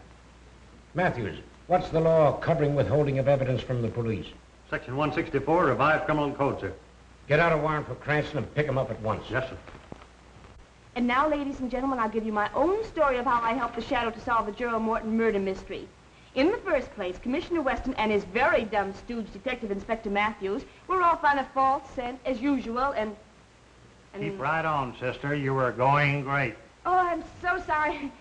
Matthews, what's the law covering withholding of evidence from the police? Section 164, Revised Criminal Code, sir. Get out a warrant for Cranston and pick him up at once. Yes, sir. And now, ladies and gentlemen, I'll give you my own story of how I helped the Shadow to solve the Gerald Morton murder mystery. In the first place, Commissioner Weston and his very dumb stooge, Detective Inspector Matthews, were off on a false scent, as usual, and... Keep right on, sister. You were going great. Oh, I'm so sorry.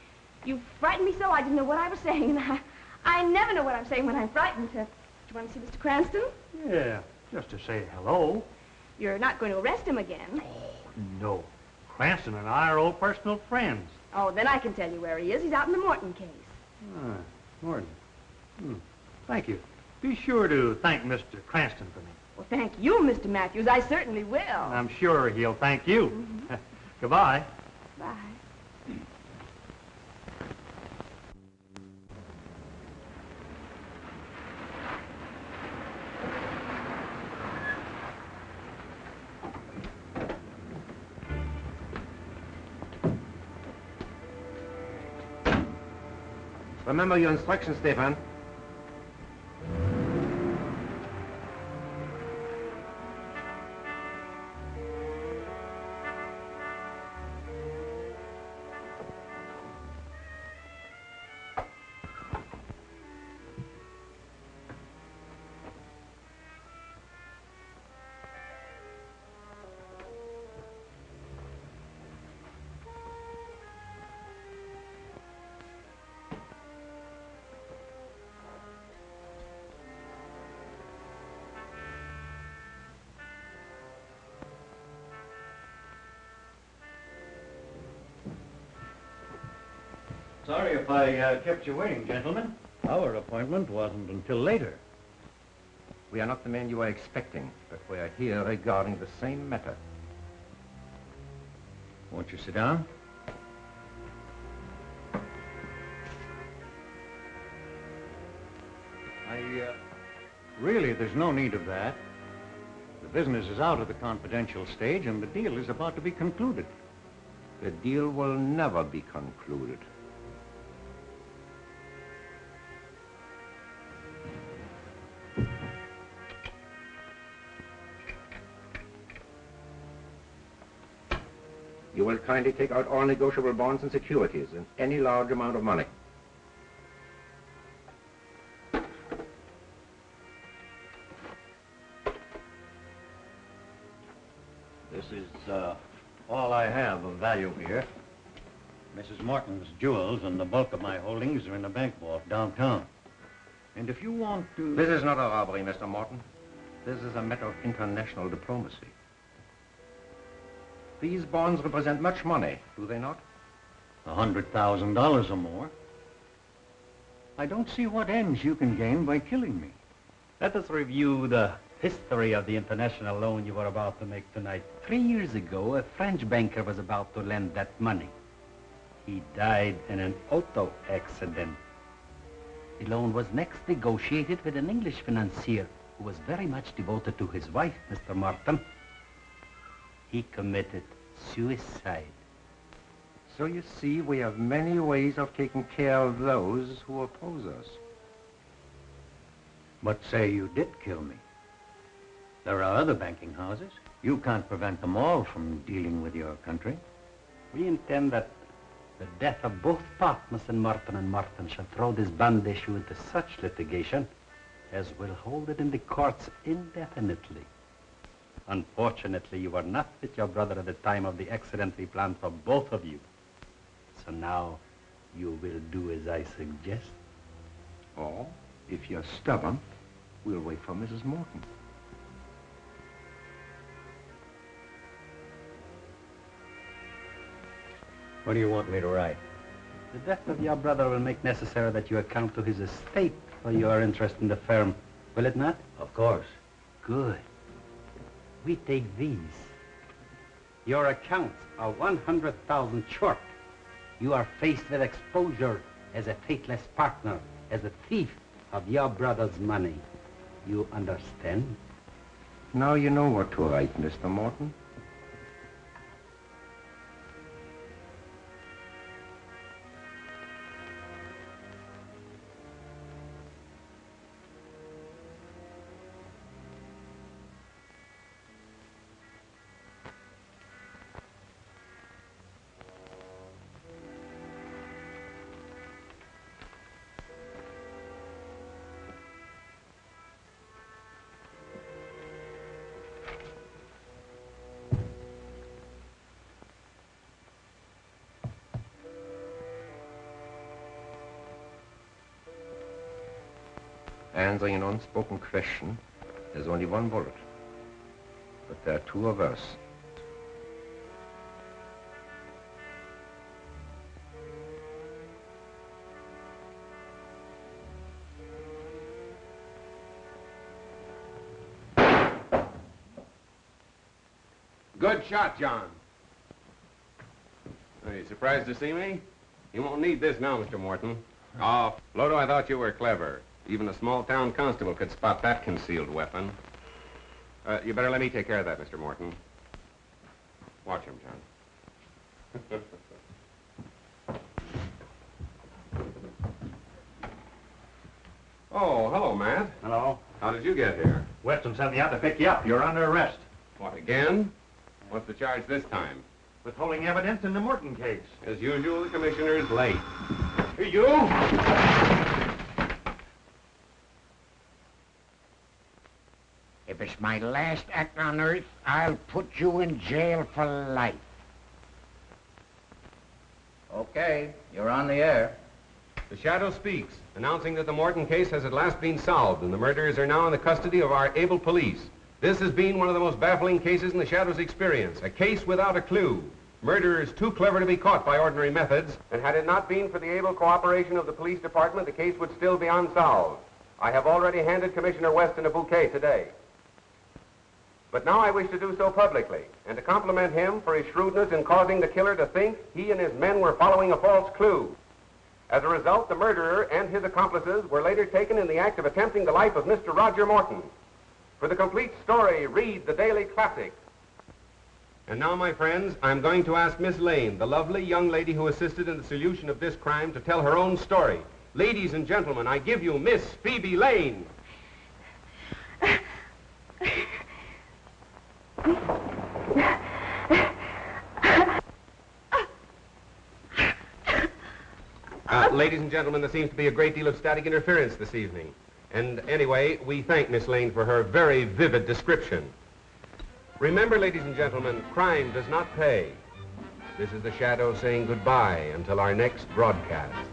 You frightened me so I didn't know what I was saying, and I never know what I'm saying when I'm frightened. Do you want to see Mr. Cranston? Yeah, just to say hello. You're not going to arrest him again. Oh, no. Cranston and I are old personal friends. Oh, then I can tell you where he is. He's out in the Morton case. Ah, Morton. Thank you. Be sure to thank Mr. Cranston for me. Well, thank you, Mr. Matthews. I certainly will. I'm sure he'll thank you. Mm-hmm. Goodbye. Bye. Remember your instructions, Stefan. Sorry if I kept you waiting, gentlemen. Our appointment wasn't until later. We are not the men you are expecting, but we are here regarding the same matter. Won't you sit down? Really, there's no need of that. The business is out of the confidential stage, and the deal is about to be concluded. The deal will never be concluded. You will kindly take out all negotiable bonds and securities and any large amount of money. This is all I have of value here. Mrs. Morton's jewels and the bulk of my holdings are in a bank vault downtown. And if you want to... This is not a robbery, Mr. Morton. This is a matter of international diplomacy. These bonds represent much money, do they not? $100,000 or more. I don't see what ends you can gain by killing me. Let us review the history of the international loan you were about to make tonight. 3 years ago, a French banker was about to lend that money. He died in an auto accident. The loan was next negotiated with an English financier who was very much devoted to his wife, Mr. Morton. He committed suicide. So you see, we have many ways of taking care of those who oppose us. But say you did kill me. There are other banking houses. You can't prevent them all from dealing with your country. We intend that the death of both partners in Morton and Morton shall throw this bond issue into such litigation as will hold it in the courts indefinitely. Unfortunately, you were not with your brother at the time of the accident we planned for both of you. So now you will do as I suggest. Or, if you're stubborn, we'll wait for Mrs. Morton. What do you want me to write? The death of your brother will make necessary that you account to his estate for your interest in the firm, will it not? Of course. Good. We take these. Your accounts are 100,000 short. You are faced with exposure as a faithless partner, as a thief of your brother's money. You understand? Now you know what to write, Mr. Morton. Answering an unspoken question, there's only one bullet. But there are two of us. Good shot, John. Are you surprised to see me? You won't need this now, Mr. Morton. Oh, Lodo, I thought you were clever. Even a small-town constable could spot that concealed weapon. You better let me take care of that, Mr. Morton. Watch him, John. Oh, hello, Matt. Hello. How did you get here? Weston sent me out to pick you up. You're under arrest. What, again? What's the charge this time? Withholding evidence in the Morton case. As usual, the commissioner's late. Hey, you! If it's my last act on earth, I'll put you in jail for life. Okay, you're on the air. The Shadow speaks, announcing that the Morton case has at last been solved and the murderers are now in the custody of our able police. This has been one of the most baffling cases in the Shadow's experience, a case without a clue. Murder is too clever to be caught by ordinary methods. And had it not been for the able cooperation of the police department, the case would still be unsolved. I have already handed Commissioner Weston a bouquet today. But now I wish to do so publicly, and to compliment him for his shrewdness in causing the killer to think he and his men were following a false clue. As a result, the murderer and his accomplices were later taken in the act of attempting the life of Mr. Roger Morton. For the complete story, read the Daily Classic. And now, my friends, I'm going to ask Miss Lane, the lovely young lady who assisted in the solution of this crime, to tell her own story. Ladies and gentlemen, I give you Miss Phoebe Lane. Ladies and gentlemen, there seems to be a great deal of static interference this evening. And anyway, we thank Miss Lane for her very vivid description. Remember, ladies and gentlemen, crime does not pay. This is the Shadow saying goodbye until our next broadcast.